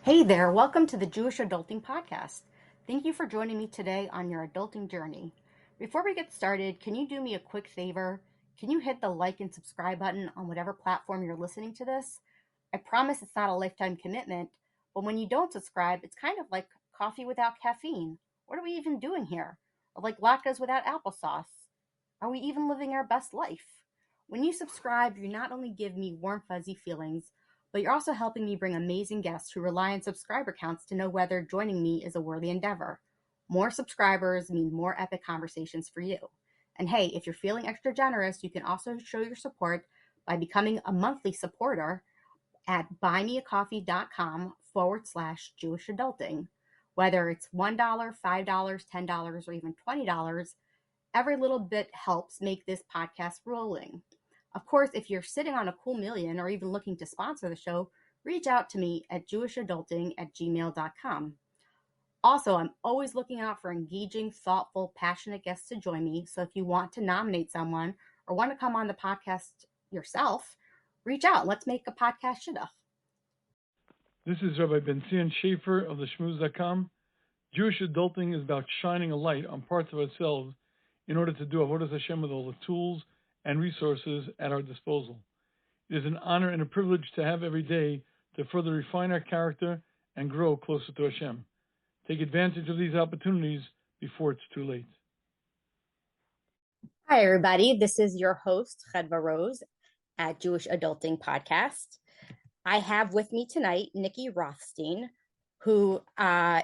Hey there, welcome to the Jewish Adulting Podcast. Thank you for joining me today on your adulting journey. Before we get started, can you do me a quick favor? Can you hit the like and subscribe button on whatever platform you're listening to this? I promise it's not a lifetime commitment, but when you don't subscribe, it's kind of like coffee without caffeine. What are we even doing here? Or like latkes without applesauce? Are we even living our best life? When you subscribe, you not only give me warm, fuzzy feelings, but you're also helping me bring amazing guests who rely on subscriber counts to know whether joining me is a worthy endeavor. More subscribers mean more epic conversations for you. And hey, if you're feeling extra generous, you can also show your support by becoming a monthly supporter at buymeacoffee.com/Jewish adulting. Whether it's $1, $5, $10, or even $20, every little bit helps make this podcast rolling. Of course, if you're sitting on a cool million or even looking to sponsor the show, reach out to me at jewishadulting@gmail.com. Also, I'm always looking out for engaging, thoughtful, passionate guests to join me. So if you want to nominate someone or want to come on the podcast yourself, reach out. Let's make a podcast shidduch. This is Rabbi Ben-Zion Schaefer of the Shmooze.com. Jewish adulting is about shining a light on parts of ourselves in order to do Avodas Hashem with all the tools and resources at our disposal. It is an honor and a privilege to have every day to further refine our character and grow closer to Hashem. Take advantage of these opportunities before it's too late. Hi, everybody. This is your host, Chedva Rose at Jewish Adulting Podcast. I have with me tonight Nikki Rothstein, who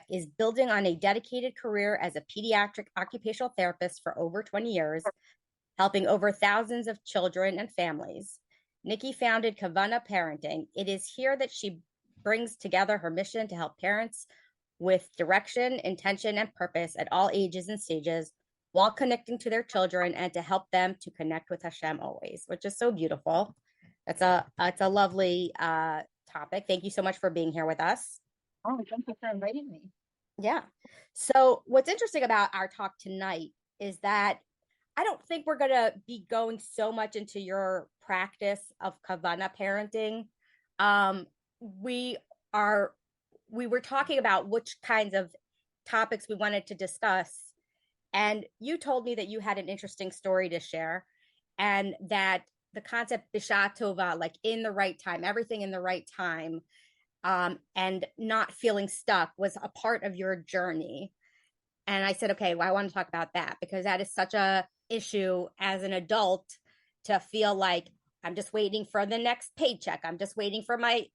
is building on a dedicated career as a pediatric occupational therapist for over 20 years, helping over thousands of children and families. Nikki founded Kavana Parenting. It is here that she brings together her mission to help parents with direction, intention, and purpose at all ages and stages while connecting to their children and to help them to connect with Hashem always, which is so beautiful. It's a lovely topic. Thank you so much for being here with us. Oh, thank you for inviting me. Yeah. So what's interesting about our talk tonight is that I don't think we're going to be going so much into your practice of Kavana parenting. We were talking about which kinds of topics we wanted to discuss. And you told me that you had an interesting story to share and that the concept Bisha Tova, like in the right time, everything in the right time, and not feeling stuck was a part of your journey. And I said, okay, well, I want to talk about that because that is such a issue as an adult to feel like I'm just waiting for the next paycheck. I'm just waiting for my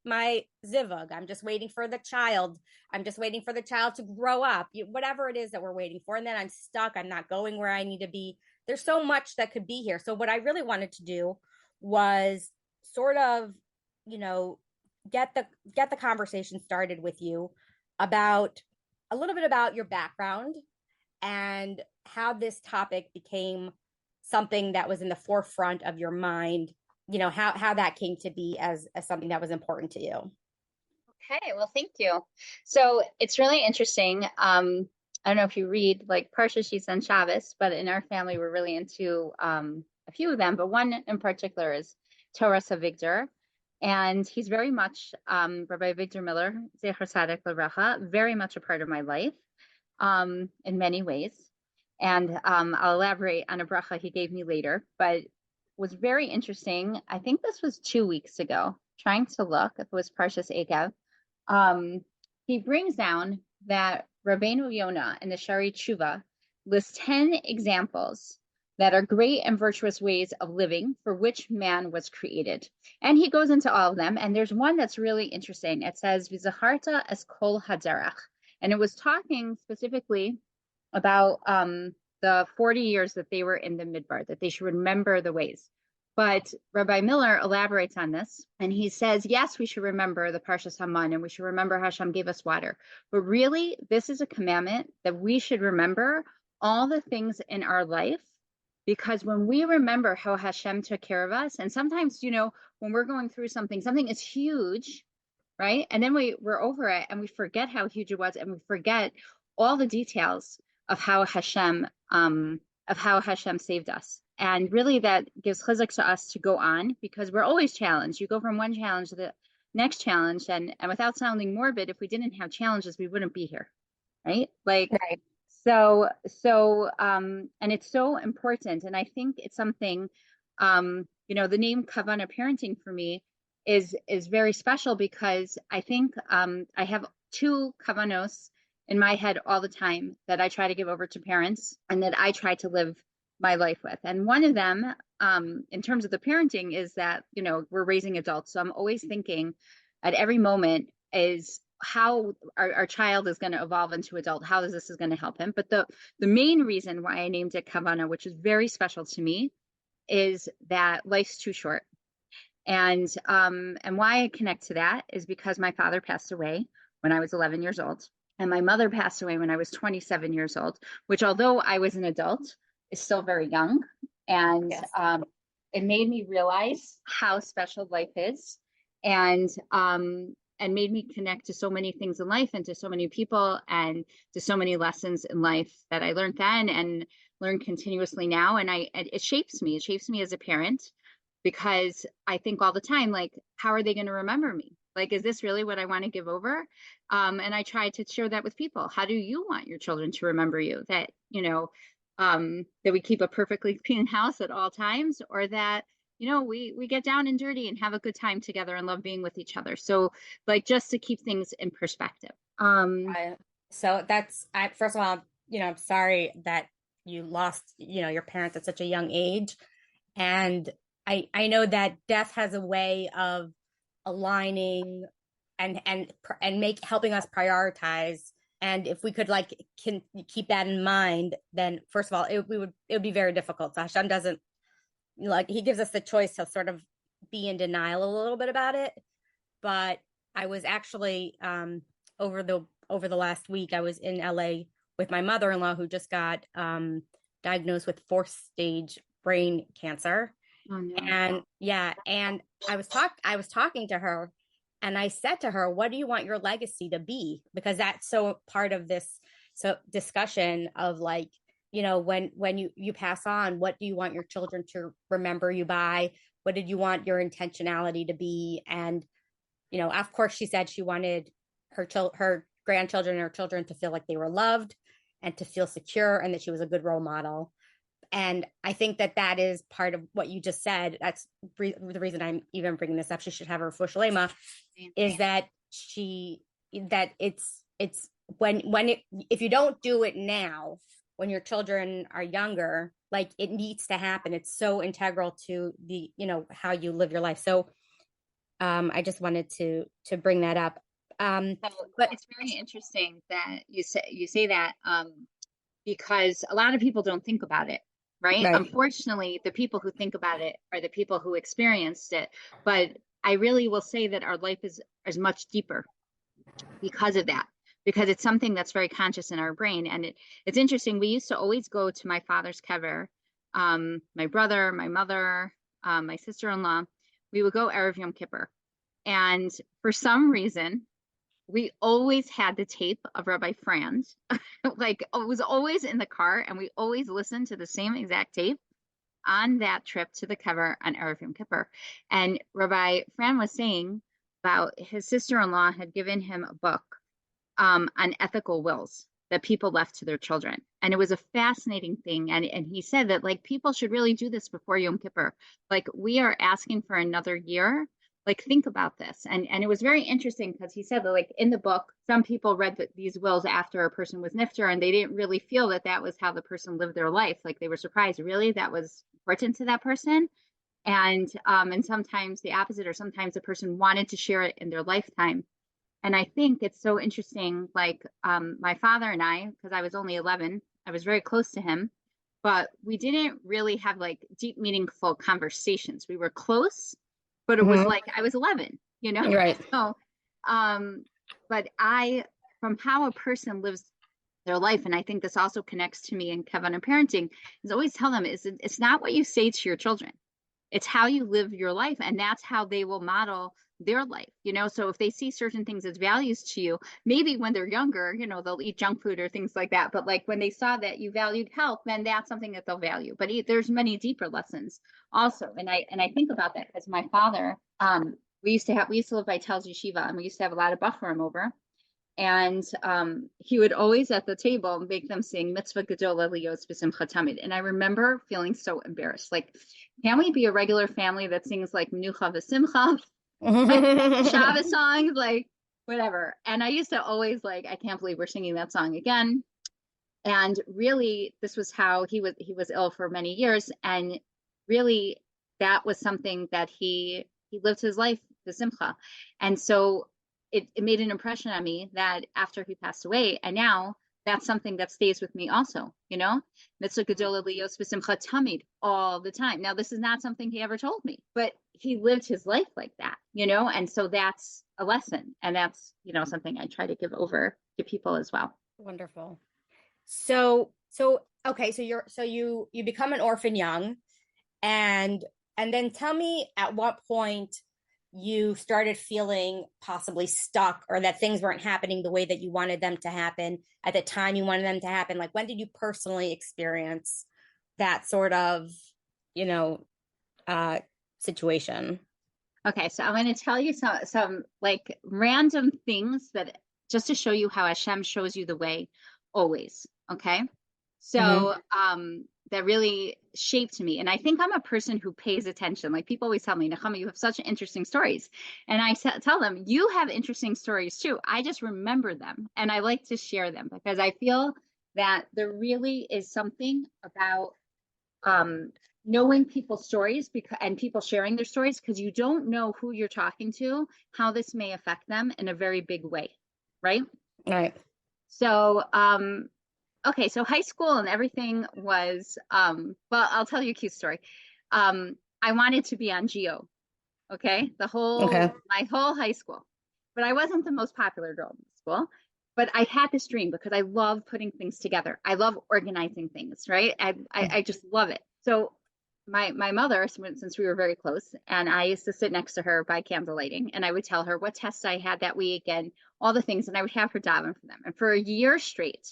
zivug. I'm just waiting for the child. I'm just waiting for the child to grow up, whatever it is that we're waiting for. And then I'm stuck. I'm not going where I need to be. There's so much that could be here. So what I really wanted to do was sort of, get the conversation started with you about a little bit about your background and how this topic became something that was in the forefront of your mind, how that came to be as something that was important to you. Okay, well, thank you. So it's really interesting. I don't know if you read like Parsha Sheets and Shabbos, but in our family, we're really into a few of them, but one in particular is Torah Savigdor. And he's very much, Rabbi Victor Miller, Zecher Tzaddik L'Bracha, very much a part of my life in many ways. And I'll elaborate on a bracha he gave me later, but was very interesting. I think this was 2 weeks ago, trying to look if it was Parshas Ekev. He brings down that Rabbeinu Yonah in the Shari Tshuva lists 10 examples that are great and virtuous ways of living for which man was created. And he goes into all of them. And there's one that's really interesting. It says, V'zacharta es kol haderach. And it was talking specifically about the 40 years that they were in the Midbar, that they should remember the ways. But Rabbi Miller elaborates on this, and he says, yes, we should remember the Parshas Haman, and we should remember how Hashem gave us water. But really, this is a commandment that we should remember all the things in our life, because when we remember how Hashem took care of us, and sometimes, when we're going through something is huge, right? And then we're over it, and we forget how huge it was, and we forget all the details of how Hashem saved us. And really that gives chizuk to us to go on because we're always challenged. You go from one challenge to the next challenge. And without sounding morbid, if we didn't have challenges, we wouldn't be here. Right. Like, Right. and it's so important. And I think it's something, the name Kavana Parenting for me is very special because I think I have two kavanos in my head all the time that I try to give over to parents and that I try to live my life with. And one of them, in terms of the parenting, is that, we're raising adults. So I'm always thinking at every moment is how our child is going to evolve into adult, how this is going to help him. But the main reason why I named it Kavana, which is very special to me, is that life's too short. And why I connect to that is because my father passed away when I was 11 years old, and my mother passed away when I was 27 years old, which, although I was an adult, is still very young. And Yes. it made me realize how special life is, and made me connect to so many things in life and to so many people and to so many lessons in life that I learned then and learn continuously now. And it shapes me. It shapes me as a parent, because I think all the time, like, how are they going to remember me? Like, is this really what I want to give over? And I try to share that with people. How do you want your children to remember you? That, that we keep a perfectly clean house at all times, or that, we get down and dirty and have a good time together and love being with each other. So, like, just to keep things in perspective. So first of all, I'm sorry that you lost, your parents at such a young age. And I know that death has a way of aligning and helping us prioritize. And if we could can keep that in mind, then first of all, it would be very difficult. So Hashem doesn't, he gives us the choice to sort of be in denial a little bit about it. But I was actually over the last week, I was in LA with my mother-in-law, who just got diagnosed with 4th stage brain cancer. Oh, no. And and I was talking to her, and I said to her, what do you want your legacy to be? Because that's so part of this discussion of, like, when you pass on, what do you want your children to remember you by? What did you want your intentionality to be? And, of course, she said she wanted her grandchildren and her children to feel like they were loved and to feel secure, and that she was a good role model. And I think that is part of what you just said. That's the reason I'm even bringing this up. She should have her Fushulema, is that it's if you don't do it now, when your children are younger, like, it needs to happen. It's so integral to the, how you live your life. So I just wanted to bring that up. But it's very interesting that you say that, because a lot of people don't think about it. Right. Unfortunately, the people who think about it are the people who experienced it. But I really will say that our life is much deeper because of that, because it's something that's very conscious in our brain. And it's interesting. We used to always go to my father's kever, my brother, my mother, my sister-in-law. We would go Erev Yom Kippur. And for some reason, we always had the tape of Rabbi Franz. Like, it was always in the car, and we always listened to the same exact tape on that trip to the kever on Erev Yom Kippur. And Rabbi Fran was saying about his sister-in-law had given him a book on ethical wills that people left to their children. And it was a fascinating thing. And he said that, like, people should really do this before Yom Kippur. Like, we are asking for another year. Like, think about this. And it was very interesting, because he said that, like, in the book, some people read these wills after a person was nifter, and they didn't really feel that was how the person lived their life. Like, they were surprised, really, that was important to that person. And sometimes the opposite, or sometimes the person wanted to share it in their lifetime. And I think it's so interesting, like, my father and I, because I was only 11, I was very close to him, but we didn't really have, like, deep, meaningful conversations. We were close, but it was like I was 11, Right. So, but from how a person lives their life, and I think this also connects to me in Kavana Parenting, is always tell them it's not what you say to your children. It's how you live your life, and that's how they will model their life, So if they see certain things as values to you, maybe when they're younger, they'll eat junk food or things like that. But, like, when they saw that you valued health, then that's something that they'll value. But there's many deeper lessons also. And I think about that because my father, we used to live by Telz Yeshiva, and we used to have a lot of Bachram over. And he would always at the table make them sing Mitzvah Gedola Lios B'Simcha Tamid. And I remember feeling so embarrassed. Like, can we be a regular family that sings like Menucha V'Simcha, Shabbos songs, like whatever? And I used to always like, I can't believe we're singing that song again. And really, this was how he was ill for many years. And really, that was something that he lived his life, the simcha. And so it made an impression on me that after he passed away, and now that's something that stays with me also, Mitzvah Gedola Lios B'Simcha Tamid all the time. Now, this is not something he ever told me, but he lived his life like that, and so that's a lesson. And that's, something I try to give over to people as well. Wonderful. So okay, so you become an orphan young, and then tell me at what point you started feeling possibly stuck, or that things weren't happening the way that you wanted them to happen at the time you wanted them to happen. Like, when did you personally experience that sort of, situation? Okay, so I'm going to tell you some like random things that just to show you how Hashem shows you the way always. Okay. So that really shaped me. And I think I'm a person who pays attention. Like, people always tell me, Nechama, you have such interesting stories. And I tell them, you have interesting stories too. I just remember them and I like to share them because I feel that there really is something about knowing people's stories and people sharing their stories, because you don't know who you're talking to, how this may affect them in a very big way. Right. Right. So, okay, so high school and everything was, well, I'll tell you a cute story. I wanted to be on Geo, okay, my whole high school, but I wasn't the most popular girl in school, but I had this dream because I love putting things together. I love organizing things, right? I just love it. So my mother, since we were very close, and I used to sit next to her by candlelighting, and I would tell her what tests I had that week and all the things, and I would have her daven for them. And for a year straight,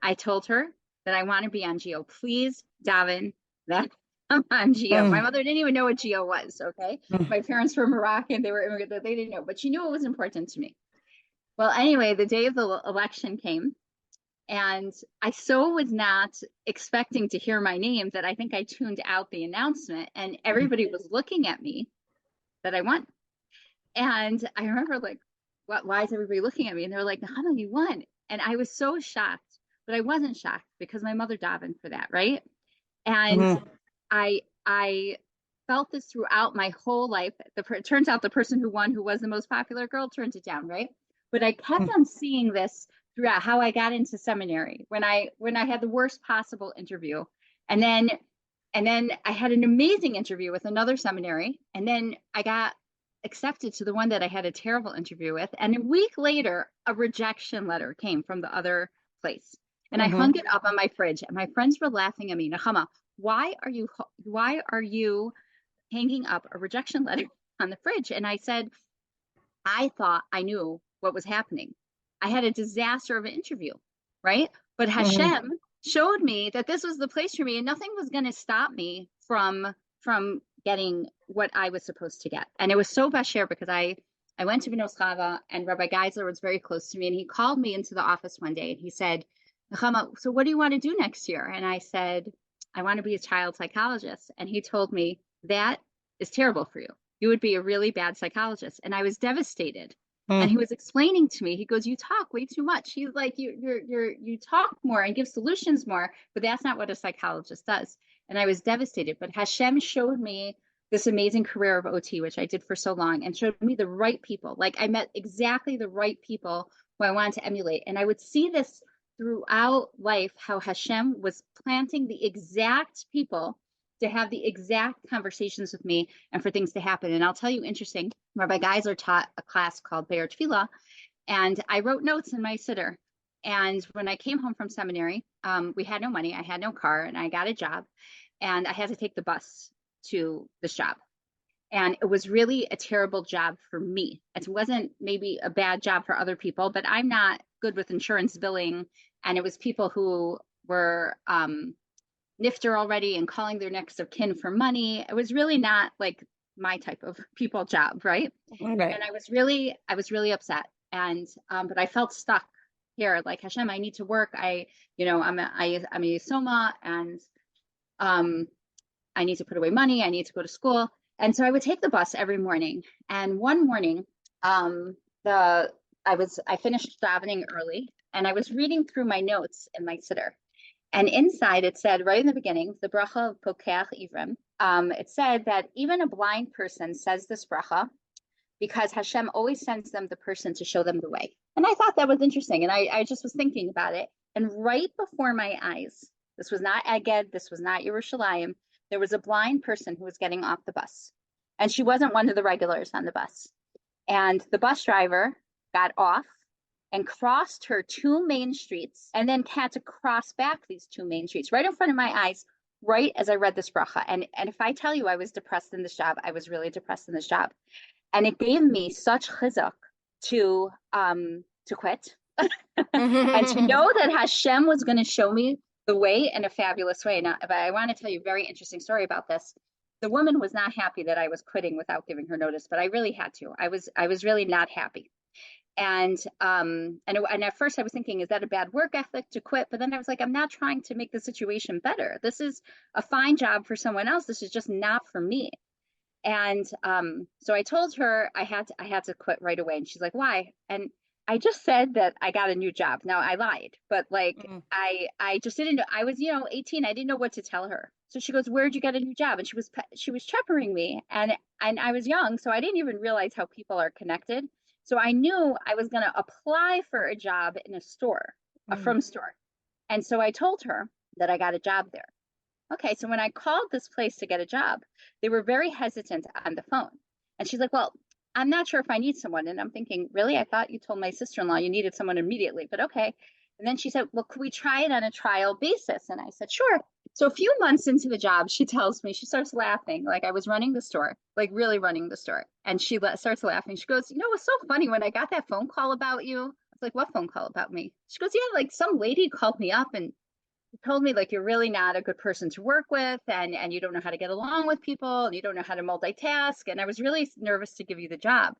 I told her that I want to be on Geo. Please, daven, that I'm on Geo. My mother didn't even know what Geo was, okay? My parents were Moroccan. They were immigrants. They didn't know, but she knew it was important to me. Well, anyway, the day of the election came, and I so was not expecting to hear my name that I think I tuned out the announcement, and everybody was looking at me that I won. And I remember like, why is everybody looking at me? And they're like, Nechama, you won. And I was so shocked, but I wasn't shocked because my mother davened for that, right? And I felt this throughout my whole life. It turns out the person who won, who was the most popular girl, turned it down, right? But I kept on seeing this throughout how I got into seminary, when I had the worst possible interview. And then I had an amazing interview with another seminary. And then I got accepted to the one that I had a terrible interview with. And a week later, a rejection letter came from the other place. And I hung it up on my fridge, and my friends were laughing at me. Nechama, why are you hanging up a rejection letter on the fridge? And I said, I thought I knew what was happening. I had a disaster of an interview, right? But Hashem showed me that this was the place for me, and nothing was going to stop me from getting what I was supposed to get. And it was so basher because I went to Bnos Chava, and Rabbi Geisler was very close to me, and he called me into the office one day, and he said, Nechama, so what do you want to do next year? And I said, I want to be a child psychologist. And he told me, that is terrible for you. You would be a really bad psychologist. And I was devastated. And he was explaining to me, he goes, you talk way too much. He's like, you talk more and give solutions more, but that's not what a psychologist does. And I was devastated. But Hashem showed me this amazing career of OT, which I did for so long, and showed me the right people. Like, I met exactly the right people who I wanted to emulate. And I would see this throughout life, how Hashem was planting the exact people to have the exact conversations with me and for things to happen. And I'll tell you, interesting, Rabbi Geisler taught a class called Be'er Tefillah, and I wrote notes in my sitter. And when I came home from seminary, we had no money, I had no car, and I got a job, and I had to take the bus to this job. And it was really a terrible job for me. It wasn't maybe a bad job for other people, but I'm not good with insurance billing. And it was people who were nifter already and calling their next of kin for money. It was really not like my type of people job, right? Right. And I was really upset. And but I felt stuck here, like Hashem, I need to work. I'm a Soma, and um I need to put away money. I need to go to school. And so I would take the bus every morning. And one morning, the I finished davening early, and I was reading through my notes in my sitter. And inside it said, right in the beginning, the bracha of Pokeach Ivrim. It said that even a blind person says this bracha because Hashem always sends them the person to show them the way. And I thought that was interesting. And I just was thinking about it. And right before my eyes, this was not Eged, this was not Yerushalayim, there was a blind person who was getting off the bus. And she wasn't one of the regulars on the bus. And the bus driver got off and crossed her two main streets and then had to cross back these two main streets right in front of my eyes, right as I read this bracha. And if I tell you I was depressed in this job, I was really depressed in this job. And it gave me such chizuk to quit and to know that Hashem was going to show me the way in a fabulous way. Now, but I want to tell you a very interesting story about this. The woman was not happy that I was quitting without giving her notice, but I really had to. I was really not happy. And at first I was thinking, is that a bad work ethic to quit? But then I was like, I'm not trying to make the situation better. This is a fine job for someone else. This is just not for me. And so I told her I had to quit right away. And she's like, why? And I just said that I got a new job. Now I lied, but like I just didn't know. I was 18. I didn't know what to tell her. So she goes, where'd you get a new job? And she was peppering me, and I was young, so I didn't even realize how people are connected. So I knew I was going to apply for a job in a store, a from store. And so I told her that I got a job there. Okay, so when I called this place to get a job, they were very hesitant on the phone. And she's like, well, I'm not sure if I need someone. And I'm thinking, really? I thought you told my sister-in-law you needed someone immediately, but okay. And then she said, well, could we try it on a trial basis? And I said, sure. So a few months into the job, she tells me, she starts laughing, like I was running the store, like really running the store. And she starts laughing. She goes, it was so funny when I got that phone call about you. I was like, what phone call about me? She goes, yeah, like some lady called me up and told me like you're really not a good person to work with, and you don't know how to get along with people, and you don't know how to multitask, and I was really nervous to give you the job.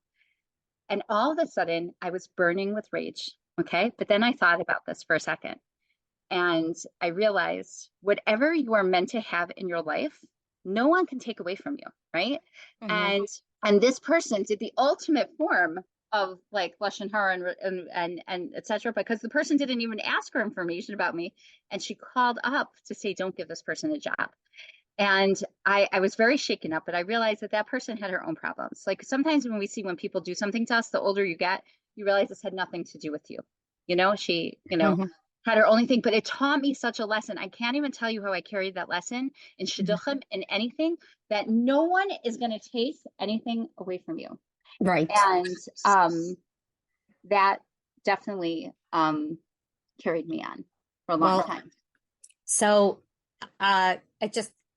And all of a sudden I was burning with rage. Okay, but then I thought about this for a second, and I realized whatever you are meant to have in your life, no one can take away from you, right? And this person did the ultimate form of like lashon hara and etc. because the person didn't even ask her information about me, and she called up to say, don't give this person a job. And I was very shaken up, but I realized that person had her own problems. Like sometimes when people do something to us, the older you get, you realize this had nothing to do with you. She had her only thing, but it taught me such a lesson. I can't even tell you how I carried that lesson in shidduchim, in anything, that no one is going to take anything away from you. Right. And that definitely carried me on for a long time. So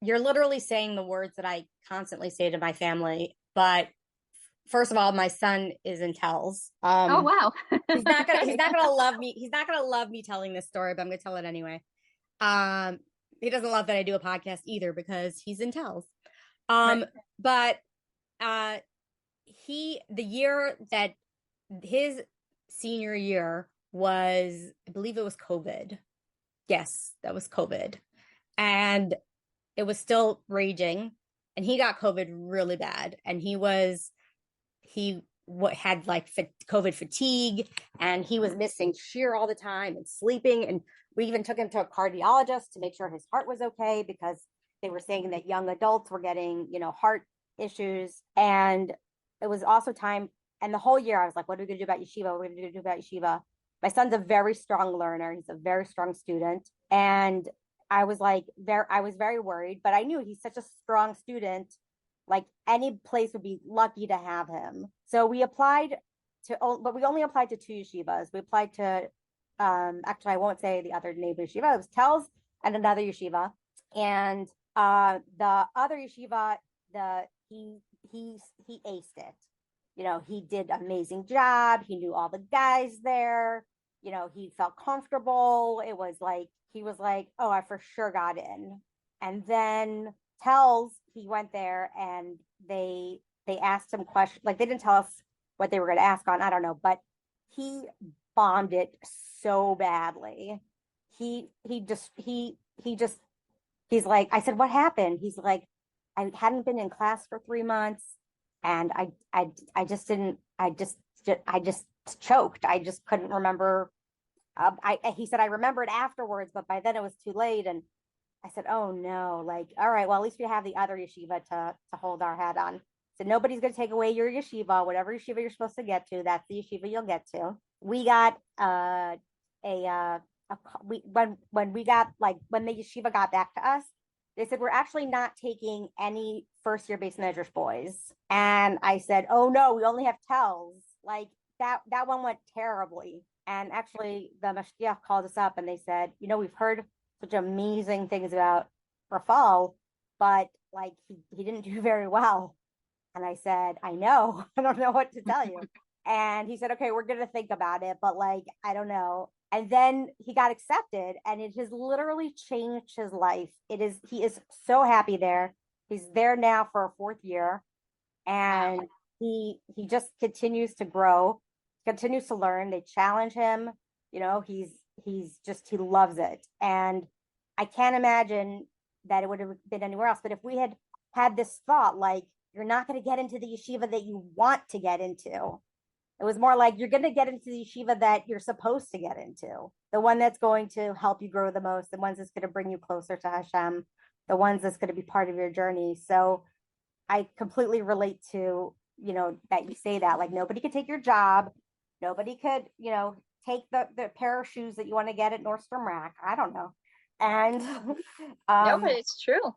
you're literally saying the words that I constantly say to my family. But first of all, my son is in TELS. Oh wow. he's not gonna love me. He's not gonna love me telling this story, but I'm gonna tell it anyway. He doesn't love that I do a podcast either because he's in TELS. Right. But the year that his senior year was, I believe it was COVID. Yes, that was COVID. And it was still raging, and he got COVID really bad. And he had like COVID fatigue, and he was missing shear all the time and sleeping. And we even took him to a cardiologist to make sure his heart was okay, because they were saying that young adults were getting, heart issues. And it was also time. And the whole year I was like, what are we going to do about yeshiva? What are we going to do about yeshiva? My son's a very strong learner. He's a very strong student. And I was very worried, but I knew he's such a strong student. Like any place would be lucky to have him. So we applied but we only applied to 2 yeshivas. We applied to, actually, I won't say the other name of yeshiva. It was TELS and another yeshiva. And the other yeshiva, he aced it. He did an amazing job. He knew all the guys there. He felt comfortable. It was like, he was like, oh, I for sure got in. And then TELS, he went there and they asked him questions. Like they didn't tell us what they were going to ask on. I don't know, but he bombed it so badly. He just he's like, I said, what happened? He's like, I hadn't been in class for 3 months, and I just didn't. I just choked. I just couldn't remember. He said I remembered afterwards, but by then it was too late. And I said, oh no, like, all right, well, at least we have the other yeshiva to hold our head on. So nobody's going to take away your yeshiva. Whatever yeshiva you're supposed to get to, that's the yeshiva you'll get to. We got when we got, like, when the yeshiva got back to us, they said we're actually not taking any first year base measures boys. And I said, oh no, we only have tells. Like that one went terribly. And actually the mashgiach called us up and they said, we've heard such amazing things about Rafal, but like he didn't do very well. And I said, I know, I don't know what to tell you. And he said, okay, we're going to think about it, but like, I don't know. And then he got accepted and it has literally changed his life. He is so happy there. He's there now for a 4th year, and he just continues to grow, continues to learn. They challenge him. He loves it. And I can't imagine that it would have been anywhere else. But if we had had this thought, like, you're not going to get into the yeshiva that you want to get into. It was more like, you're going to get into the yeshiva that you're supposed to get into, the one that's going to help you grow the most, the ones that's going to bring you closer to Hashem, the ones that's going to be part of your journey. So I completely relate to, that you say that, like, nobody could take your job. Nobody could, take the pair of shoes that you want to get at Nordstrom Rack. I don't know. And No, but it's true.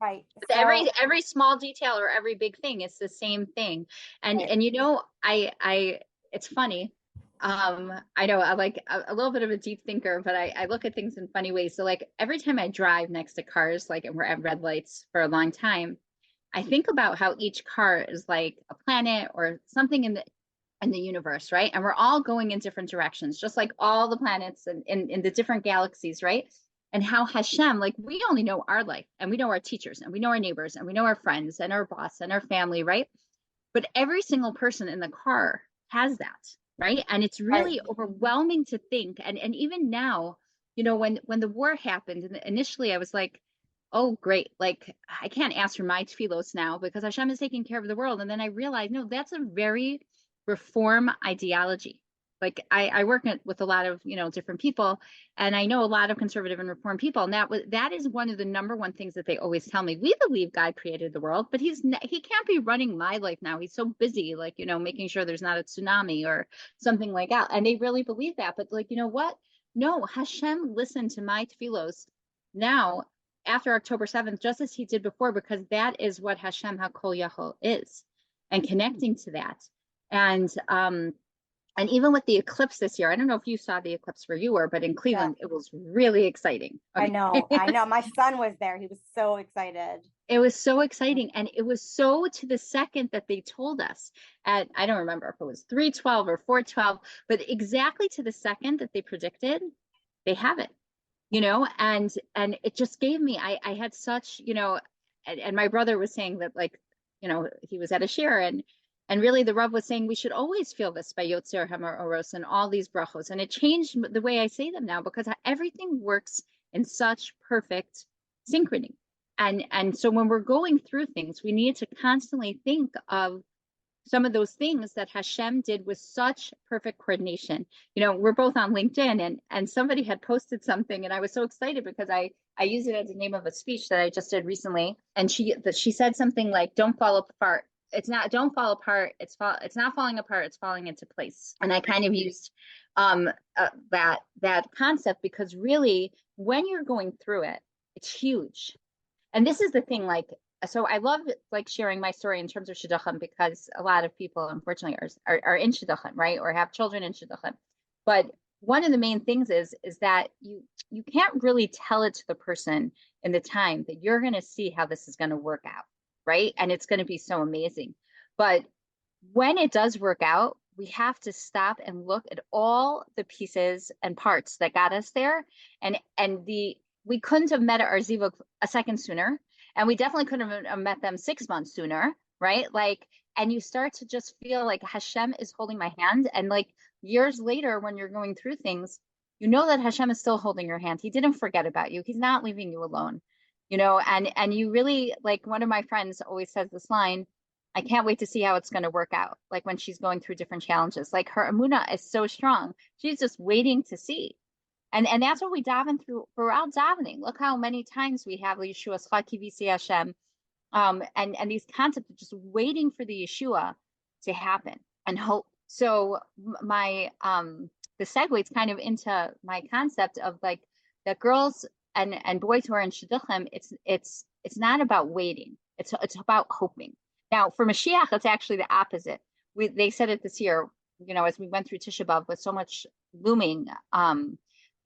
right. So, every small detail or every big thing, it's the same thing. And right. And I it's funny. I know I'm like a little bit of a deep thinker, but I look at things in funny ways. So like every time I drive next to cars, like, and we're at red lights for a long time, I think about how each car is like a planet or something in the universe, right? And we're all going in different directions, just like all the planets and in the different galaxies, right? And how Hashem, like, we only know our life, and we know our teachers, and we know our neighbors, and we know our friends and our boss and our family, right? But every single person in the car has that, right? And it's really overwhelming to think. And even now, when the war happened, and initially I was like, oh, great. Like, I can't ask for my tefillos now because Hashem is taking care of the world. And then I realized, no, that's a very reform ideology. Like, I work with a lot of, different people, and I know a lot of conservative and reform people. And that is one of the number one things that they always tell me. We believe God created the world, but he can't be running my life now. He's so busy, like, making sure there's not a tsunami or something like that. And they really believe that. But like, you know what? No, Hashem listened to my tefillos now after October 7th, just as he did before, because that is what Hashem HaKol Yachol is, and connecting to that. And even with the eclipse this year, I don't know if you saw the eclipse where you were, but in Cleveland, It was really exciting. Okay. I know. My son was there. He was so excited. It was so exciting. And it was so to the second that they told us at, I don't remember if it was 3:12 or 4:12, but exactly to the second that they predicted, they have it, and it just gave me, I had such, and my brother was saying that, like, he was at a share, and really the Rav was saying we should always feel this by Yotzer Hamar Oros and all these brachos. And it changed the way I say them now, because everything works in such perfect synchrony. And so when we're going through things, we need to constantly think of some of those things that Hashem did with such perfect coordination. We're both on LinkedIn, and somebody had posted something, and I was so excited because I use it as the name of a speech that I just did recently. And she said something like, don't fall apart. Don't fall apart. It's not falling apart. It's falling into place. And I kind of used that concept, because really, when you're going through it, it's huge. And this is the thing, like, so I love, like, sharing my story in terms of shidduchim, because a lot of people, unfortunately, are in shidduchim, right? Or have children in shidduchim. But one of the main things is that you can't really tell it to the person in the time that you're going to see how this is going to work out. Right. And it's going to be so amazing. But when it does work out, we have to stop and look at all the pieces and parts that got us there. And we couldn't have met our zivug a second sooner. And we definitely could have met them 6 months sooner, right? Like, and you start to just feel like Hashem is holding my hand. And like years later, when you're going through things, you know that Hashem is still holding your hand. He didn't forget about you. He's not leaving you alone, and you really, like, one of my friends always says this line, I can't wait to see how it's going to work out. Like when she's going through different challenges, like her emunah is so strong. She's just waiting to see. And that's what we daven throughout davening. Look how many times we have Yeshua Chaki V'si Hashem, and these concepts of just waiting for the Yeshua to happen and hope. So my the segues kind of into my concept of like that girls and boys who are in shidduchim, it's not about waiting. It's about hoping. Now for Mashiach, it's actually the opposite. They said it this year, as we went through Tisha B'Av with so much looming,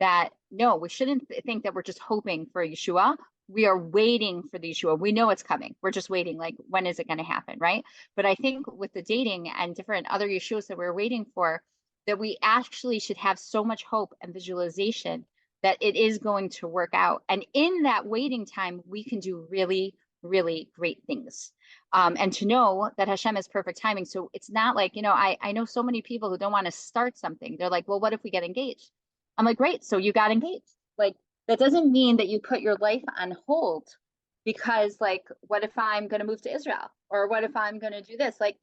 that no, we shouldn't think that we're just hoping for Yeshua. We are waiting for the Yeshua. We know it's coming. We're just waiting. Like, when is it going to happen, right? But I think with the dating and different other Yeshuas that we're waiting for, that we actually should have so much hope and visualization that it is going to work out. And in that waiting time, we can do really, really great things. And to know that Hashem has perfect timing. So it's not like, I know so many people who don't want to start something. They're like, well, what if we get engaged? I'm like, great. So you got engaged. Like, that doesn't mean that you put your life on hold because, like, what if I'm going to move to Israel? Or what if I'm going to do this? Like,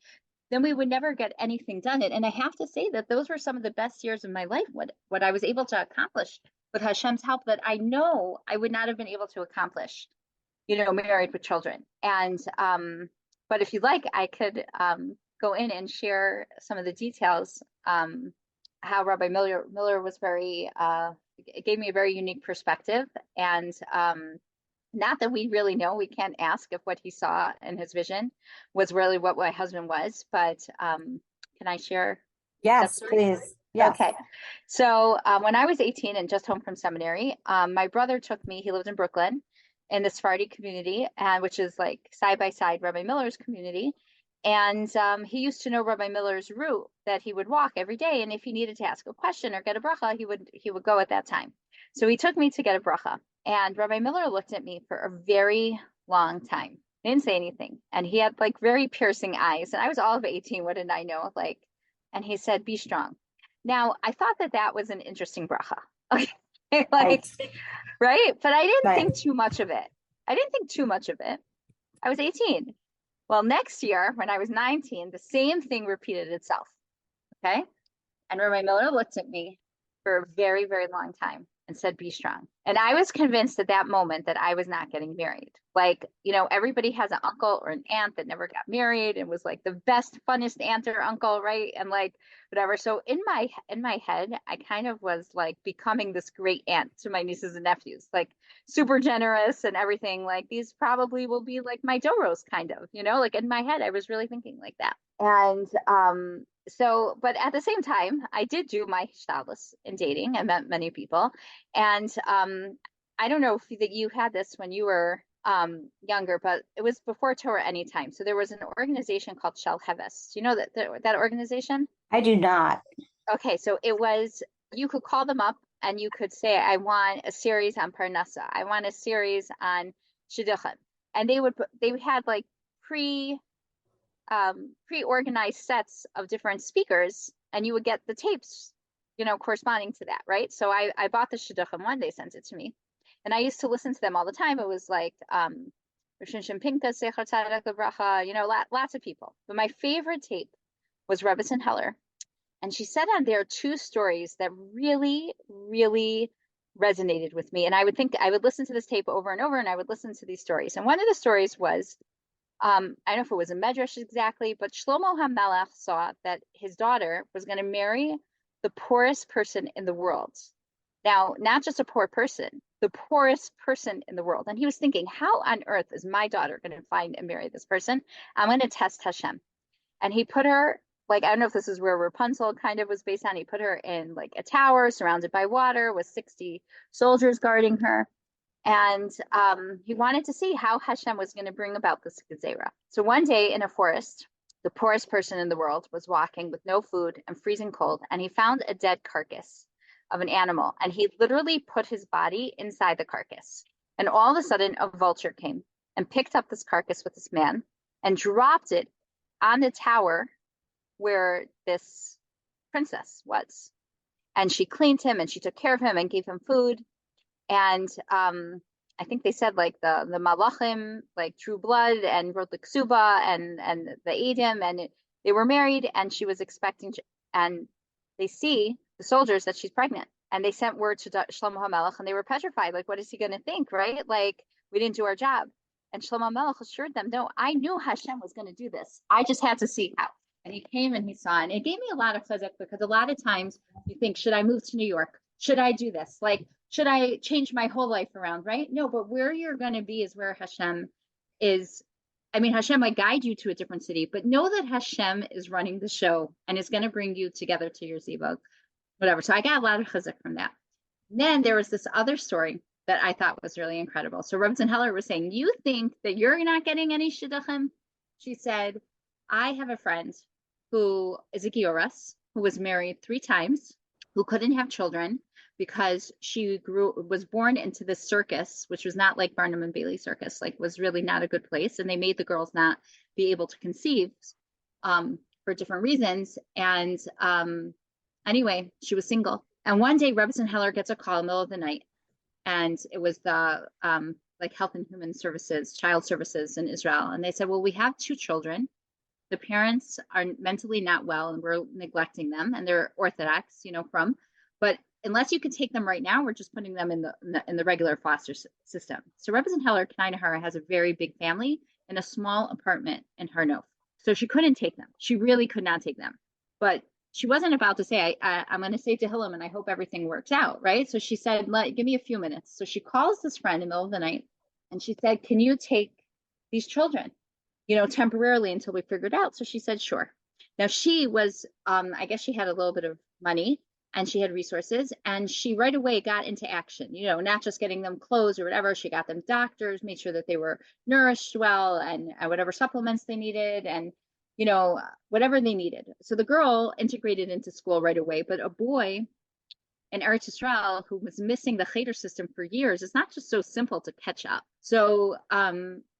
then we would never get anything done. And I have to say that those were some of the best years of my life, what I was able to accomplish with Hashem's help that I know I would not have been able to accomplish, married with children. And, but if you like, I could go in and share some of the details, how Rabbi Miller was very, it gave me a very unique perspective. And not that we really know, we can't ask if what he saw in his vision was really what my husband was, but can I share? Yes, please. Yes. Okay. So when I was 18 and just home from seminary, my brother took me, he lived in Brooklyn in the Sephardi community, which is like side by side Rabbi Miller's community. And he used to know Rabbi Miller's route that he would walk every day. And if he needed to ask a question or get a bracha, he would go at that time. So he took me to get a bracha. And Rabbi Miller looked at me for a very long time. He didn't say anything. And he had like very piercing eyes. And I was all of 18. What did I know? Like, and he said, be strong. Now, I thought that was an interesting bracha. Okay. Like, right? But I didn't think too much of it. I was 18. Well, next year, when I was 19, the same thing repeated itself. Okay. And Rabbi Miller looked at me for a very, very long time and said, be strong. And I was convinced at that moment that I was not getting married. Like, everybody has an uncle or an aunt that never got married and was like the best, funnest aunt or uncle, right? And like whatever. So in my head, I kind of was like becoming this great aunt to my nieces and nephews, like super generous and everything. Like, these probably will be like my doros, kind of, like in my head, I was really thinking like that. And so, but at the same time, I did do my shtablis in dating. I met many people. And I don't know if you had this when you were younger, but it was before Torah Anytime. So there was an organization called Shel Heves. Do you know that organization? I do not. Okay, so it was, you could call them up and you could say, I want a series on Parnasa. I want a series on Shidduchim. And they had like pre-organized sets of different speakers, and you would get the tapes, corresponding to that, right? So I bought the Shidduchim one, they sent it to me. And I used to listen to them all the time. It was like Rishon Pinka, Secher Tzaddik Lebracha, lots of people. But my favorite tape was Rebbetzin Heller. And she said on there 2 stories that really, really resonated with me. And I would listen to this tape over and over, and I would listen to these stories. And one of the stories was, I don't know if it was a medrash exactly, but Shlomo HaMelech saw that his daughter was going to marry the poorest person in the world. Now, not just a poor person, the poorest person in the world. And he was thinking, how on earth is my daughter going to find and marry this person? I'm going to test Hashem. And he put her, like, I don't know if this is where Rapunzel kind of was based on. He put her in like a tower surrounded by water with 60 soldiers guarding her. And he wanted to see how Hashem was going to bring about this gezerah. So one day in a forest, the poorest person in the world was walking with no food and freezing cold, and he found a dead carcass of an animal, and he literally put his body inside the carcass. And all of a sudden, a vulture came and picked up this carcass with this man and dropped it on the tower where this princess was. And she cleaned him and she took care of him and gave him food. And I think they said like the malachim like drew blood and wrote the ksuba and they ate him and they were married and she was expecting and they see the soldiers that she's pregnant and they sent word to Shlomo HaMelech and they were petrified, like what is he going to think, right? Like we didn't do our job. And Shlomo HaMelech assured them, no, I knew Hashem was going to do this. I just had to see how. And he came and he saw, and it gave me a lot of chizuk because a lot of times you think, should I move to New York? Should I do this? Like, should I change my whole life around, right? No, but where you're going to be is where Hashem is. I mean, Hashem might guide you to a different city, but know that Hashem is running the show and is going to bring you together to your zivug, whatever. So I got a lot of chizuk from that. And then there was this other story that I thought was really incredible. So Rebbetzin Heller was saying, you think that you're not getting any shidduchim? She said, I have a friend who is a Gioras, who was married 3 times, who couldn't have children because she was born into this circus, which was not like Barnum and Bailey circus, like was really not a good place. And they made the girls not be able to conceive for different reasons. And anyway, she was single. And one day Rebbetzin Heller gets a call in the middle of the night. And it was the like Health and Human Services, Child Services in Israel. And they said, well, we have 2 children. The parents are mentally not well and we're neglecting them and they're Orthodox, but unless you can take them right now, we're just putting them in the regular foster system. So Rebbetzin Heller Kneinahara has a very big family in a small apartment in Har Nof. So she couldn't take them. She really could not take them. But she wasn't about to say, I'm going to say Tehillim and I hope everything works out, right? So she said, give me a few minutes. So she calls this friend in the middle of the night and she said, can you take these children? Temporarily until we figured out. So she said, sure. Now she was, I guess she had a little bit of money and she had resources and she right away got into action, not just getting them clothes or whatever. She got them doctors, made sure that they were nourished well and whatever supplements they needed and, whatever they needed. So the girl integrated into school right away, but a boy in Eretz Yisrael who was missing the cheder system for years, it's not just so simple to catch up. So,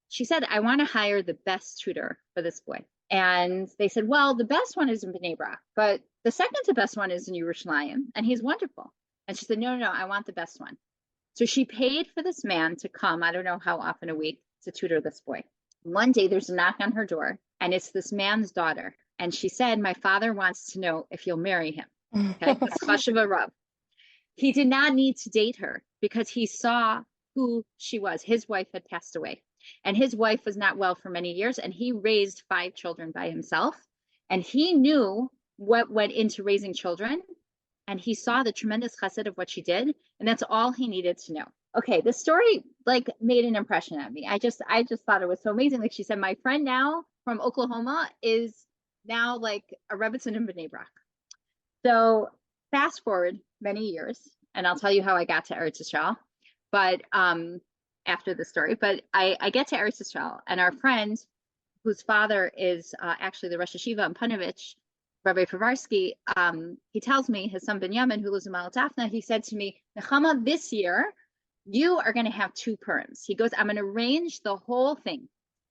she said, I want to hire the best tutor for this boy. And they said, well, the best one is in Bnei Brak, but the second to best one is in Yerushalayim, and he's wonderful. And she said, no, I want the best one. So she paid for this man to come, I don't know how often a week, to tutor this boy. One day there's a knock on her door, and it's this man's daughter. And she said, my father wants to know if you'll marry him. Okay, Chashuva Rav. He did not need to date her because he saw who she was. His wife had passed away. And his wife was not well for many years, and he raised 5 children by himself. And he knew what went into raising children, and he saw the tremendous chesed of what she did, and that's all he needed to know. Okay, this story made an impression on me. I just thought it was so amazing. Like she said, my friend now from Oklahoma is now like a Rebbetzin in Bnei Brak. So fast forward many years, and I'll tell you how I got to Eretz Yisrael. But after the story, but I get to Eretz Yisrael, and our friend, whose father is actually the Rosh Hashiva in Panovich, Rabbi Povarsky, he tells me his son Binyamin, who lives in Malatafna, he said to me, Nechama, this year, you are going to have 2 Purim. He goes, I'm going to arrange the whole thing.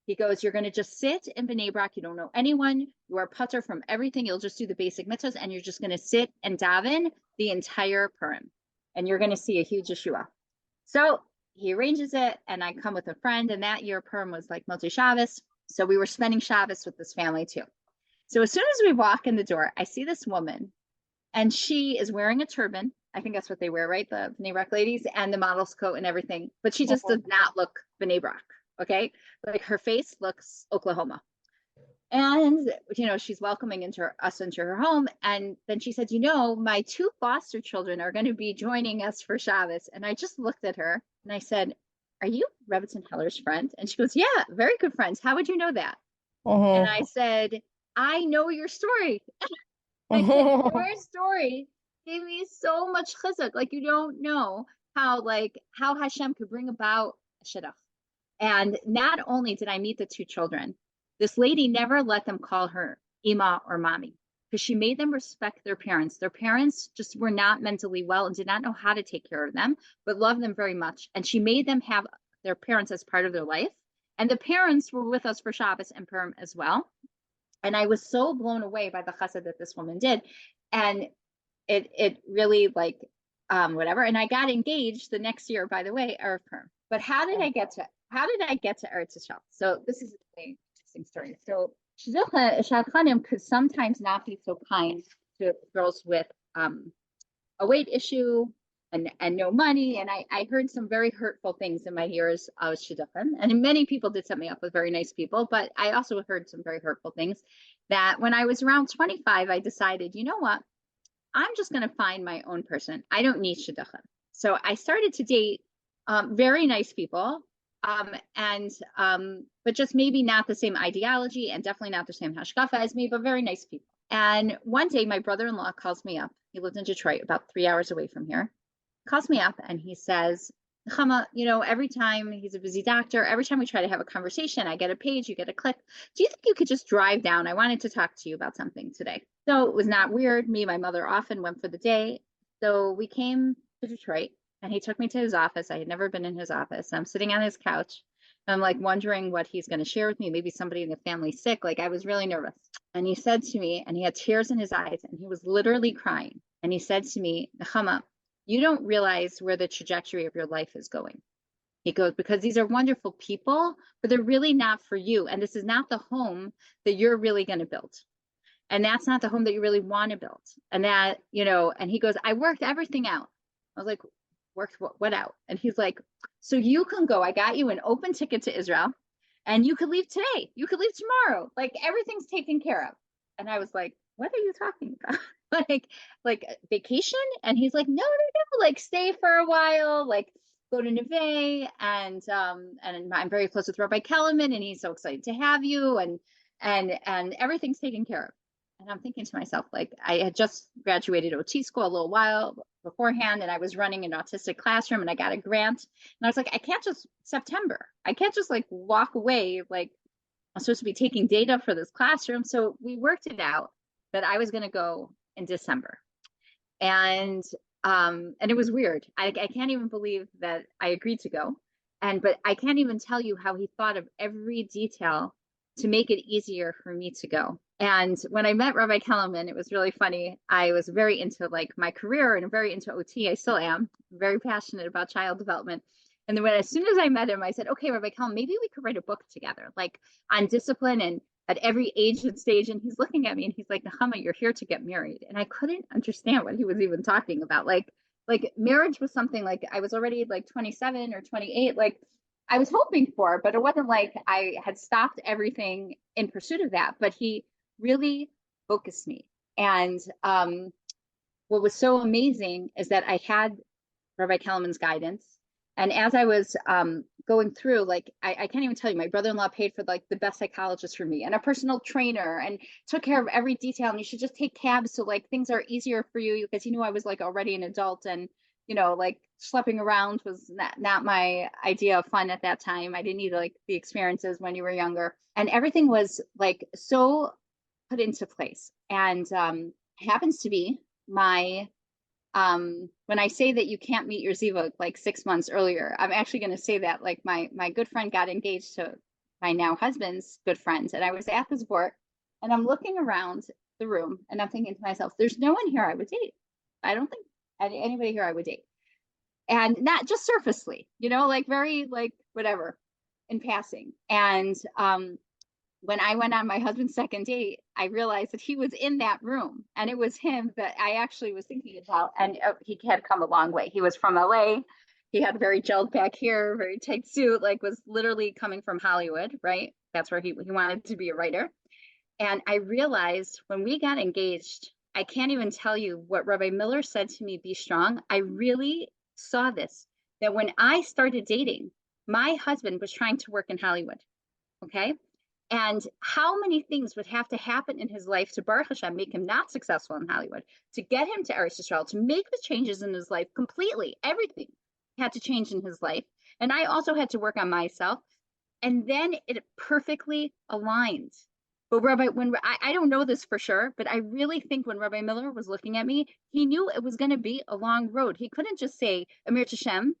He goes, you're going to just sit in Bnei Brak. You don't know anyone. You are putter from everything. You'll just do the basic mitzvahs, and you're just going to sit and daven the entire Purim, and you're going to see a huge Yeshua. So he arranges it, and I come with a friend, and that year Purim was like Motzei Shabbos. So we were spending Shabbos with this family too. So as soon as we walk in the door, I see this woman, and she is wearing a turban. I think that's what they wear, right? The Bnei Brak ladies, and the model's coat and everything. But she just does not look Bnei Brak, okay? Like her face looks Oklahoma. And, she's welcoming us into her home. And then she said, my 2 foster children are going to be joining us for Shabbos. And I just looked at her and I said, are you Rebbetzin Heller's friend? And she goes, yeah, very good friends. How would you know that? And I said, I know your story. I said, your story gave me so much chizuk. Like, you don't know how Hashem could bring about a shidduch. And not only did I meet the 2 children, this lady never let them call her Ima or Mommy because she made them respect their parents. Their parents just were not mentally well and did not know how to take care of them, but loved them very much. And she made them have their parents as part of their life. And the parents were with us for Shabbos and Purim as well. And I was so blown away by the chesed that this woman did. And it really like whatever. And I got engaged the next year, by the way, Erev Purim. But how did I get to Eretz Yisrael? So this is a really interesting story. So Shadchanim could sometimes not be so kind to girls with a weight issue and no money. And I heard some very hurtful things in my years of shidduchim. And many people did set me up with very nice people, but I also heard some very hurtful things that when I was around 25, I decided, you know what? I'm just going to find my own person. I don't need shidduchim. So I started to date very nice people, but just maybe not the same ideology and definitely not the same hashkafa as me, but very nice people. And one day my brother-in-law calls me up. He lived in Detroit, about 3 hours away from here. Calls me up and he says, Chama, every time he's a busy doctor, every time we try to have a conversation, I get a page, you get a click. Do you think you could just drive down? I wanted to talk to you about something today. So it was not weird. Me and my mother often went for the day. So we came to Detroit and he took me to his office. I had never been in his office. I'm sitting on his couch. I'm like wondering what he's going to share with me. Maybe somebody in the family sick. Like I was really nervous. And he said to me, and he had tears in his eyes and he was literally crying. And he said to me, Chama, you don't realize where the trajectory of your life is going. He goes, because these are wonderful people, but they're really not for you. And this is not the home that you're really going to build. And that's not the home that you really want to build. And that, and he goes, I worked everything out. I was like, worked what out? And he's like, so you can go. I got you an open ticket to Israel and you could leave today. You could leave tomorrow. Like everything's taken care of. And I was like, what are you talking about? like vacation? And he's like, no, like stay for a while, like go to Neve, and I'm very close with Rabbi Kellerman, and he's so excited to have you, and everything's taken care of. And I'm thinking to myself, like I had just graduated OT school a little while beforehand, and I was running an autistic classroom, and I got a grant, and I was like, I can't just like walk away, like I'm supposed to be taking data for this classroom. So we worked it out that I was going to go in December. And it was weird. I can't even believe that I agreed to go. But I can't even tell you how he thought of every detail to make it easier for me to go. And when I met Rabbi Kellerman, it was really funny. I was very into like my career and very into OT. I still am very passionate about child development. And then as soon as I met him, I said, okay, Rabbi Kellerman, maybe we could write a book together, like on discipline and at every age and stage. And he's looking at me and he's like, Nechama, you're here to get married. And I couldn't understand what he was even talking about. Like marriage was something like I was already like 27 or 28, like I was hoping for, but it wasn't like I had stopped everything in pursuit of that. But he really focused me. And what was so amazing is that I had Rabbi Kellerman's guidance. And as I was going through, like, I can't even tell you, my brother-in-law paid for like the best psychologist for me and a personal trainer and took care of every detail. And you should just take cabs so like things are easier for you, because he knew I was like already an adult, and like schlepping around was not my idea of fun at that time. I didn't need like the experiences when you were younger, and everything was like so put into place. And happens to be my when I say that you can't meet your Ziva like 6 months earlier, I'm actually going to say that like my good friend got engaged to my now husband's good friend, and I was at the sport, and I'm looking around the room, and I'm thinking to myself, there's no one here I would date. I don't think anybody here I would date, and not just surfacely, like very like whatever in passing. And when I went on my husband's second date, I realized that he was in that room, and it was him that I actually was thinking about. And he had come a long way. He was from LA. He had very gelled back hair, very tight suit, like was literally coming from Hollywood, right? That's where he wanted to be a writer. And I realized when we got engaged, I can't even tell you what Rabbi Miller said to me, be strong. I really saw this, that when I started dating, my husband was trying to work in Hollywood, okay? And how many things would have to happen in his life to Baruch Hashem make him not successful in Hollywood, to get him to Eretz Yisrael, to make the changes in his life completely. Everything had to change in his life. And I also had to work on myself. And then it perfectly aligned. But I don't know this for sure, but I really think when Rabbi Miller was looking at me, he knew it was going to be a long road. He couldn't just say Amir Tashem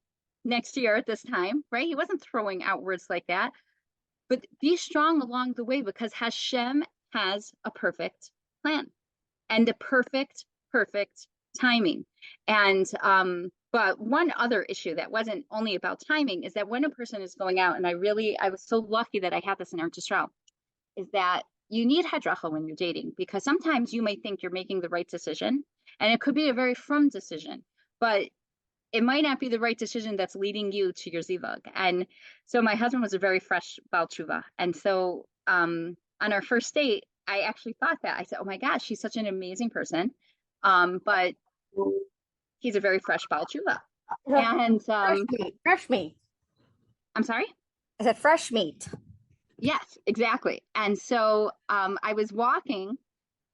next year at this time, right? He wasn't throwing out words like that. but be strong along the way, because Hashem has a perfect plan and the perfect timing. And but one other issue that wasn't only about timing is that when a person is going out, and I was so lucky that I had this in Eretz Yisrael, is that you need hadracha when you're dating, because sometimes you might think you're making the right decision, and it could be a very firm decision, but it might not be the right decision that's leading you to your zivug. And so my husband was a very fresh Baal Tshuva. And so on our first date, I actually thought that. I said, oh my gosh, she's such an amazing person. But he's a very fresh Baal Tshuva. And fresh meat. I'm sorry? I said fresh meat. Yes, exactly. And so I was walking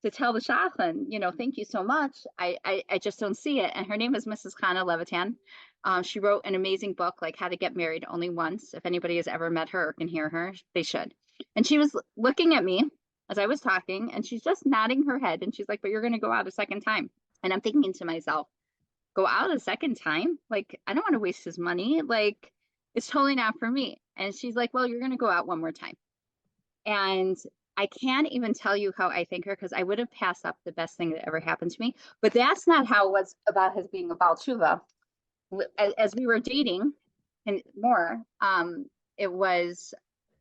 to tell the shadchan, thank you so much. I just don't see it. And her name is Mrs. Chana Levitan. She wrote an amazing book, like How to Get Married Only Once. If anybody has ever met her or can hear her, they should. And she was looking at me as I was talking, and she's just nodding her head. And she's like, but you're going to go out a second time. And I'm thinking to myself, go out a second time? Like, I don't want to waste his money. Like, it's totally not for me. And she's like, well, you're going to go out one more time. And I can't even tell you how I thank her, because I would have passed up the best thing that ever happened to me. But that's not how it was about his being a Baal Tshuva. As we were dating and more, it was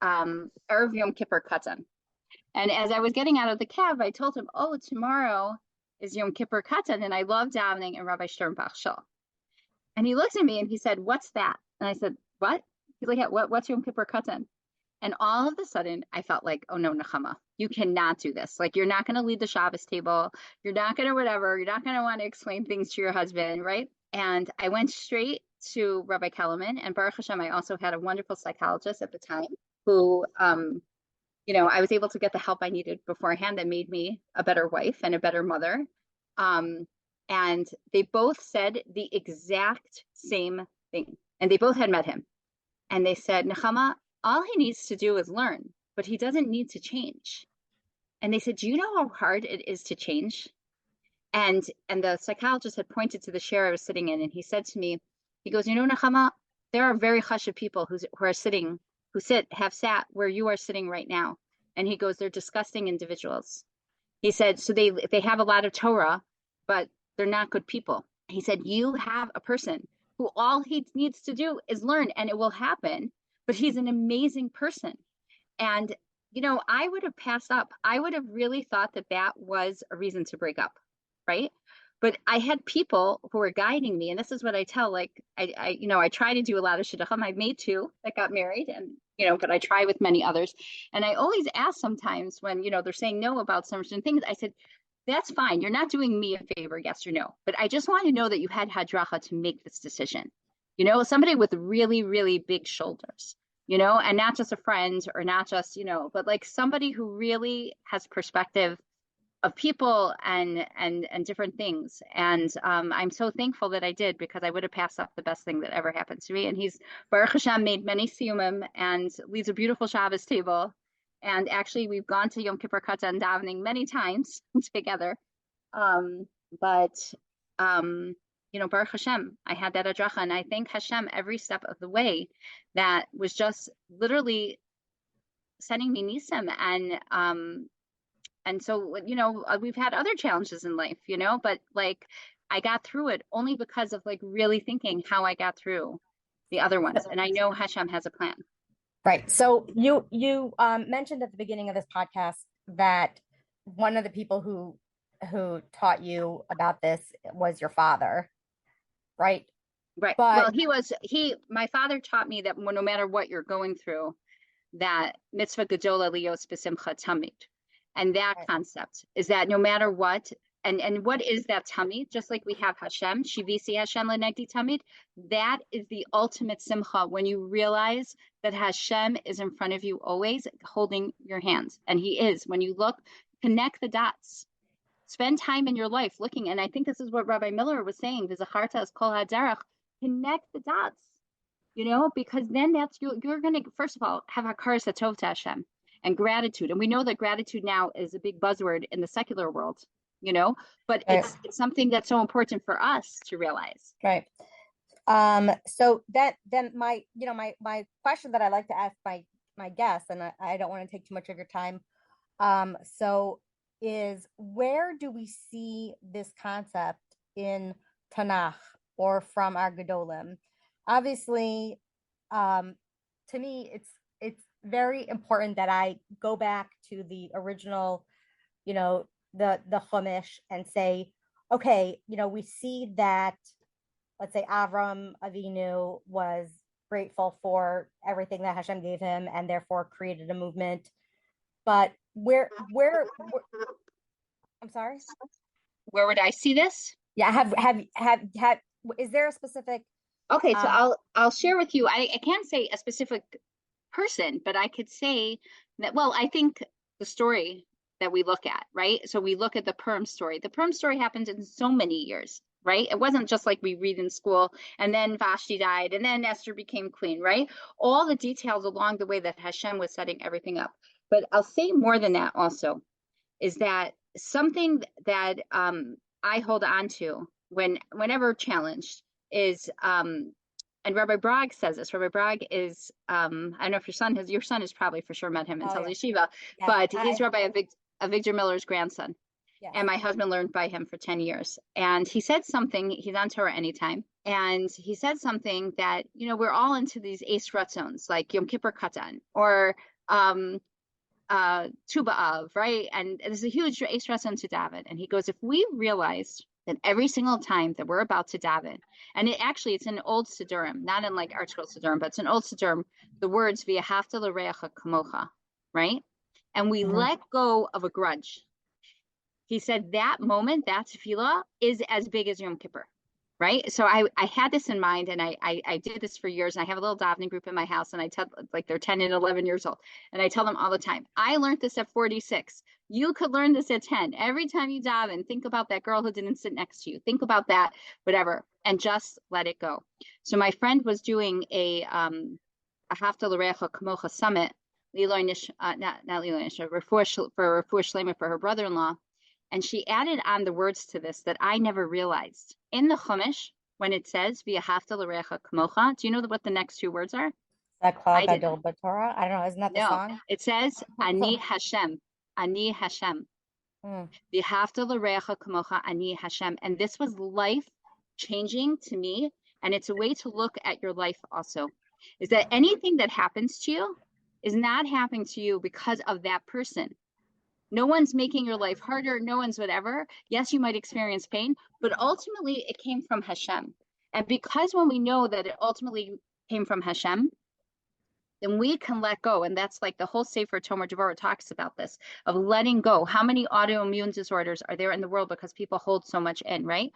Erev Yom Kippur Katan. And as I was getting out of the cab, I told him, oh, tomorrow is Yom Kippur Katan, and I love davening in Rabbi Sternbach Shul. And he looked at me and he said, what's that? And I said, what? He's like, yeah, what's Yom Kippur Katan? And all of a sudden, I felt like, oh no, Nechama, you cannot do this. Like, you're not going to lead the Shabbos table. You're not going to whatever. You're not going to want to explain things to your husband, right? And I went straight to Rabbi Kellerman. And Baruch Hashem, I also had a wonderful psychologist at the time who, I was able to get the help I needed beforehand that made me a better wife and a better mother. And they both said the exact same thing. And they both had met him. And they said, Nechama, all he needs to do is learn, but he doesn't need to change. And they said, do you know how hard it is to change? And the psychologist had pointed to the chair I was sitting in, and he said to me, he goes, Nechama, there are very chashuv people who have sat where you are sitting right now. And he goes, they're disgusting individuals. He said, so they have a lot of Torah, but they're not good people. He said, you have a person who all he needs to do is learn, and it will happen. But he's an amazing person. And, I would have passed up. I would have really thought that was a reason to break up, right? But I had people who were guiding me. And this is what I tell, like, I try to do a lot of shidduchim. I've made 2 that got married, and, but I try with many others. And I always ask sometimes when, they're saying no about certain things, I said, that's fine. You're not doing me a favor, yes or no. But I just want to know that you had hadracha to make this decision. Somebody with really, really big shoulders, and not just a friend or not just, but like somebody who really has perspective of people and different things. And I'm so thankful that I did, because I would have passed up the best thing that ever happened to me. And he's, Baruch Hashem, made many siyumim and leads a beautiful Shabbos table. And actually, we've gone to Yom Kippur Katan davening many times together. Baruch Hashem, I had that hadracha, and I thank Hashem every step of the way that was just literally sending me nisim. And so, we've had other challenges in life, but like I got through it only because of like really thinking how I got through the other ones. And I know Hashem has a plan. Right. So you mentioned at the beginning of this podcast that one of the people who taught you about this was your father, right? Right. But my father taught me that no matter what you're going through, that mitzvah gedola lios b'simcha tamid. And that concept is that no matter what, and what is that tamid? Just like we have Hashem, shivisi Hashem lenegdi tamid, that is the ultimate simcha, when you realize that Hashem is in front of you always, holding your hands. And he is. When you look, connect the dots. Spend time in your life looking. And I think this is what Rabbi Miller was saying, v'zacharta es kol haderech, connect the dots, because then you're going to, first of all, have hakaras hatov to Hashem and gratitude. And we know that gratitude now is a big buzzword in the secular world, but it's something that's so important for us to realize. Right. So then my question that I like to ask my my guess, and I don't want to take too much of your time. So is where do we see this concept in Tanakh or from our Gedolim? Obviously, um, to me, it's very important that I go back to the original, the Chumash and say, okay, we see that, let's say Avram Avinu was grateful for everything that Hashem gave him and therefore created a movement. But where I'm sorry. Where would I see this? Yeah, have is there a specific Okay, so I'll share with you. I can't say a specific person, but I could say that, well, I think the story that we look at, right? So we look at the Purim story. The Purim story happened in so many years, right? It wasn't just like we read in school and then Vashti died and then Esther became queen, right? All the details along the way that Hashem was setting everything up. But I'll say more than that also, is that something that I hold on to whenever challenged is and Rabbi Bragg says this. Rabbi Bragg is I don't know if your son has probably for sure met him in Tel Yeshiva, but he's Rabbi Avigdor Miller's grandson. Yes. And my husband learned by him for 10 years. And he said something, he's on Torah anytime. And he said something that, we're all into these Eis Ratzons, like Yom Kippur Katan or Tu B'Av, right? And there's a huge Eis Ratzon to David. And he goes, if we realize that every single time that we're about to daven, and it's an old Siddurim, not in like Archgold Siddurim, but it's an old Siddurim, the words V'ahavta l'reacha kamocha, right? And we let go of a grudge. He said that moment, that tefillah, is as big as Yom Kippur, right? So I had this in mind, and I did this for years, and I have a little davening group in my house, and I tell, like, they're 10 and 11 years old, and I tell them all the time, I learned this at 46. You could learn this at 10. Every time you daven, think about that girl who didn't sit next to you. Think about that, whatever, and just let it go. So my friend was doing a Hafta L'Recha Kamocha summit, not Liloy Nish, for Refuah Shlema for her brother-in-law, and she added on the words to this that I never realized. In the Chumash, when it says V'ahavta l'reacha kamocha, do you know what the next two words are? I don't know. Isn't that the song? It says Ani Hashem. Ani Hashem. V'ahavta l'reacha kamocha Ani Hashem. And this was life changing to me. And it's a way to look at your life also. Is that anything that happens to you is not happening to you because of that person. No one's making your life harder. No one's whatever. Yes, you might experience pain, but ultimately it came from Hashem. And because when we know that it ultimately came from Hashem, then we can let go. And that's like the whole Sefer Tomer Devorah talks about this, of letting go. How many autoimmune disorders are there in the world because people hold so much in, right?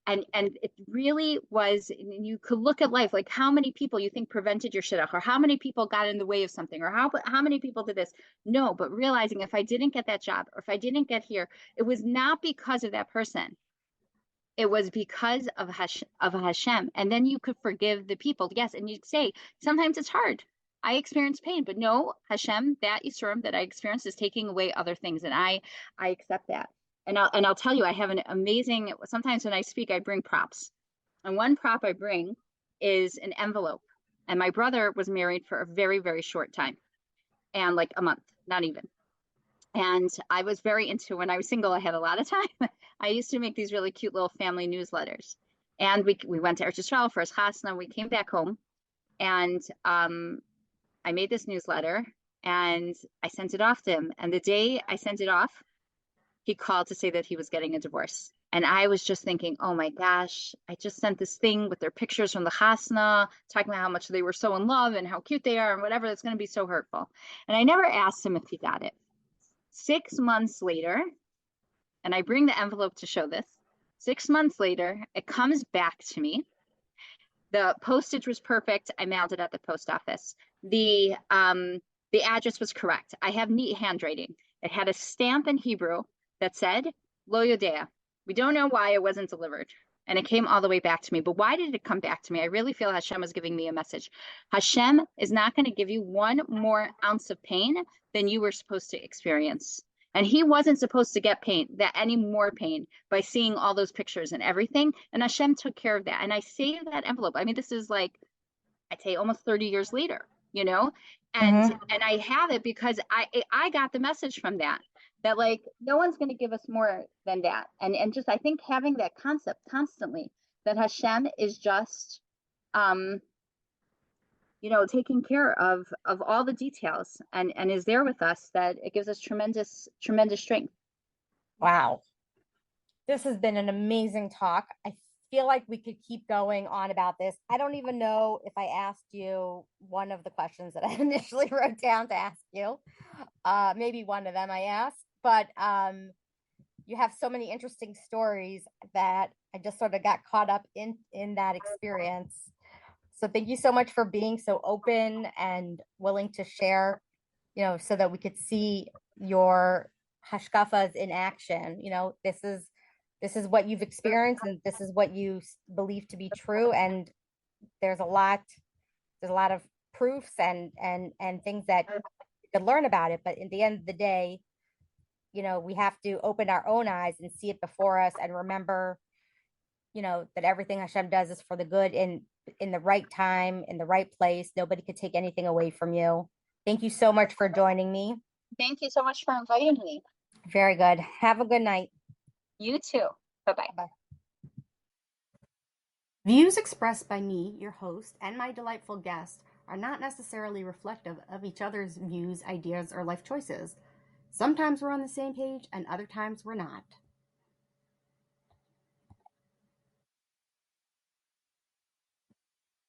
And it really was, you could look at life, like how many people you think prevented your shidduch, or how many people got in the way of something, or how many people did this? No, but realizing if I didn't get that job, or if I didn't get here, it was not because of that person. It was because of Hashem. And then you could forgive the people. Yes, and you'd say, sometimes it's hard. I experience pain, but no, Hashem, that Yisurim that I experienced is taking away other things, and I accept that. And I'll tell you, I have an amazing, sometimes when I speak, I bring props. And one prop I bring is an envelope. And my brother was married for a very, very short time, and like a month, not even. And I was very into, when I was single, I had a lot of time. I used to make these really cute little family newsletters. And we went to Eretz Yisrael for his chasna. We came back home, and I made this newsletter, and I sent it off to him. And the day I sent it off, he called to say that he was getting a divorce. And I was just thinking, oh my gosh, I just sent this thing with their pictures from the chasna, talking about how much they were so in love and how cute they are and whatever. That's going to be so hurtful. And I never asked him if he got it. 6 months later, and I bring the envelope to show this, 6 months later, it comes back to me. The postage was perfect. I mailed it at the post office. The address was correct. I have neat handwriting. It had a stamp in Hebrew that said, Lo Yodea. We don't know why it wasn't delivered. And it came all the way back to me. But why did it come back to me? I really feel Hashem was giving me a message. Hashem is not going to give you one more ounce of pain than you were supposed to experience. And he wasn't supposed to get any more pain by seeing all those pictures and everything. And Hashem took care of that. And I saved that envelope. I mean, this is like, I'd say almost 30 years later. you know? Mm-hmm. And I have it because I got the message from that, that like no one's going to give us more than that. And just I think having that concept constantly that Hashem is just taking care of all the details and is there with us, that it gives us tremendous strength. Wow. This has been an amazing talk. I feel like we could keep going on about this. I don't even know if I asked you one of the questions that I initially wrote down to ask you. Maybe one of them I asked, but you have so many interesting stories that I just sort of got caught up in that experience. So thank you so much for being so open and willing to share, so that we could see your hashkafas in action. This is what you've experienced and this is what you believe to be true. And there's a lot of proofs and things that you could learn about it. But in the end of the day, we have to open our own eyes and see it before us and remember, that everything Hashem does is for the good in the right time, in the right place. Nobody could take anything away from you. Thank you so much for joining me. Thank you so much for inviting me. Very good. Have a good night. You too. Bye-bye. Bye. Views expressed by me, your host, and my delightful guest are not necessarily reflective of each other's views, ideas, or life choices. Sometimes we're on the same page, and other times we're not.